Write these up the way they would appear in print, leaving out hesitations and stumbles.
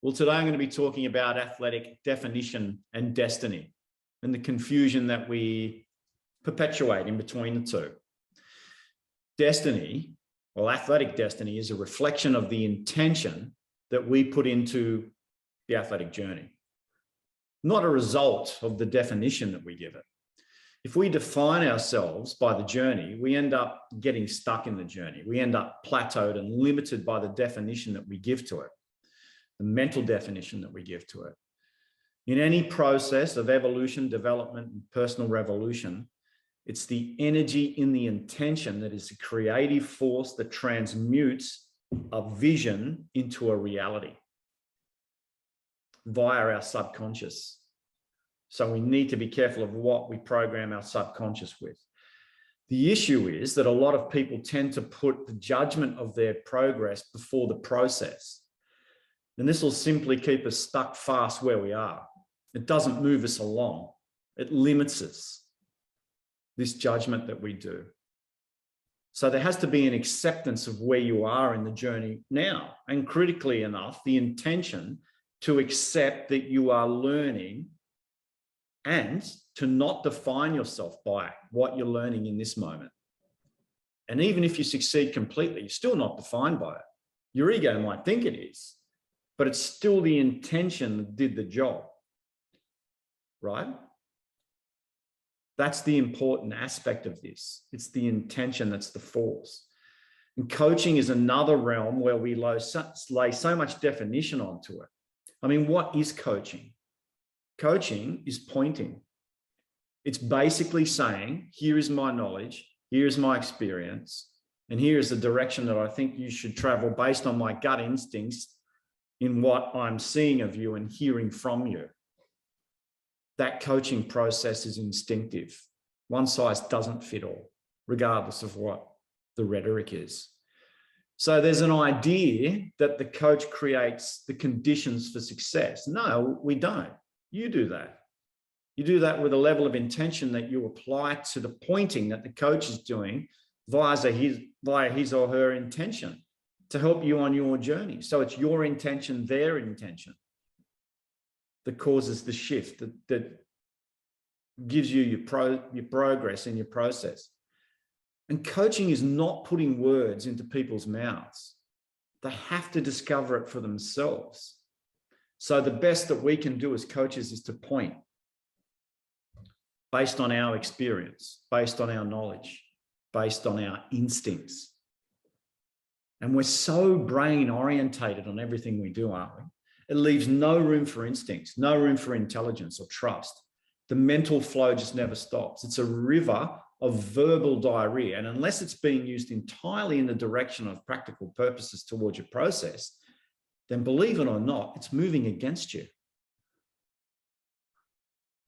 Well, today I'm going to be talking about athletic definition and destiny and the confusion that we perpetuate in between the two. Destiny, well, athletic destiny is a reflection of the intention that we put into the athletic journey, not a result of the definition that we give it. If we define ourselves by the journey, we end up getting stuck in the journey. We end up plateaued and limited by the definition that we give to it, the mental definition that we give to it. In any process of evolution, development, and personal revolution, it's the energy in the intention that is the creative force that transmutes a vision into a reality via our subconscious. So we need to be careful of what we program our subconscious with. The issue is that a lot of people tend to put the judgment of their progress before the process. And this will simply keep us stuck fast where we are. It doesn't move us along. It limits us, this judgment that we do. So there has to be an acceptance of where you are in the journey now. And critically enough, the intention to accept that you are learning and to not define yourself by what you're learning in this moment. And even if you succeed completely, you're still not defined by it. Your ego might think it is, but it's still the intention that did the job, right? That's the important aspect of this. It's the intention that's the force. And coaching is another realm where we lay so much definition onto it. I mean, what is coaching? Coaching is pointing. It's basically saying, here is my knowledge, here is my experience, and here is the direction that I think you should travel based on my gut instincts in what I'm seeing of you and hearing from you. That coaching process is instinctive. One size doesn't fit all, regardless of what the rhetoric is. So there's an idea that the coach creates the conditions for success. No, we don't. You do that. You do that with a level of intention that you apply to the pointing that the coach is doing via his or her intention to help you on your journey. So it's your intention, their intention, that causes the shift, that gives you your progress in your process. And coaching is not putting words into people's mouths. They have to discover it for themselves. So the best that we can do as coaches is to point based on our experience, based on our knowledge, based on our instincts. And we're so brain orientated on everything we do, aren't we? It leaves no room for instincts, no room for intelligence or trust. The mental flow just never stops. It's a river of verbal diarrhea. And unless it's being used entirely in the direction of practical purposes towards your process, then believe it or not, it's moving against you.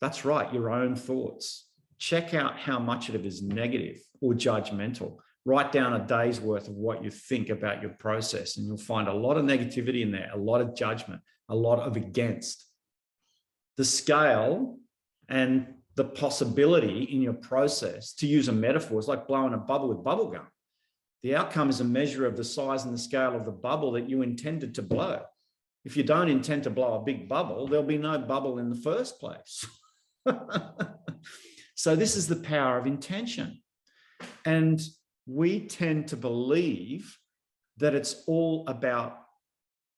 That's right, your own thoughts. Check out how much of it is negative or judgmental. Write down a day's worth of what you think about your process, and you'll find a lot of negativity in there, a lot of judgment, a lot of against. The scale and the possibility in your process, to use a metaphor, is like blowing a bubble with bubble gum. The outcome is a measure of the size and the scale of the bubble that you intended to blow. If you don't intend to blow a big bubble, there'll be no bubble in the first place. So this is the power of intention. And we tend to believe that it's all about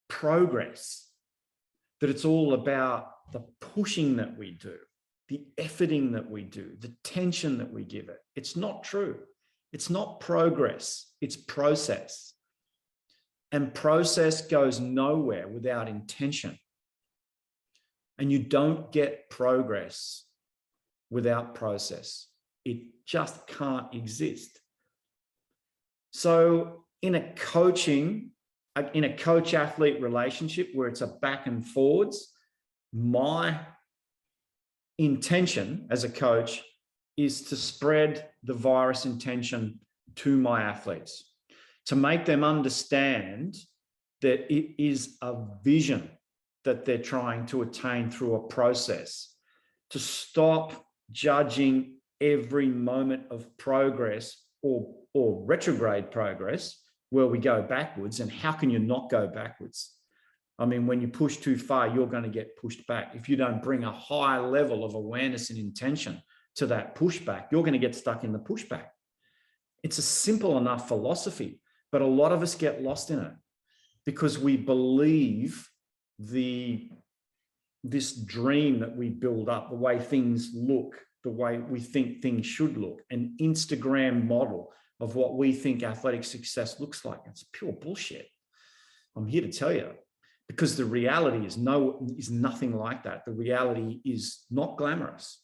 progress, that it's all about the pushing that we do, the efforting that we do, the tension that we give it. It's not true. It's not progress, it's process. And process goes nowhere without intention. And you don't get progress without process. It just can't exist. So in a coach-athlete relationship where it's a back and forwards, my intention as a coach is to spread the virus intention to my athletes, to make them understand that it is a vision that they're trying to attain through a process, to stop judging every moment of progress or retrograde progress where we go backwards. And how can you not go backwards? I mean, when you push too far, you're going to get pushed back. If you don't bring a high level of awareness and intention to that pushback, you're going to get stuck in the pushback. It's a simple enough philosophy, but a lot of us get lost in it because we believe this dream that we build up, the way things look, the way we think things should look, an Instagram model of what we think athletic success looks like. It's pure bullshit. I'm here to tell you, because the reality is nothing like that. The reality is not glamorous.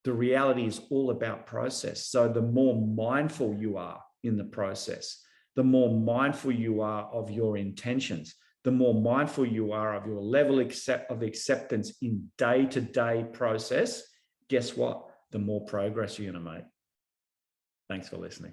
The reality is all about process. So the more mindful you are in the process, the more mindful you are of your intentions, the more mindful you are of your level of acceptance in day-to-day process, guess what? The more progress you're going to make. Thanks for listening.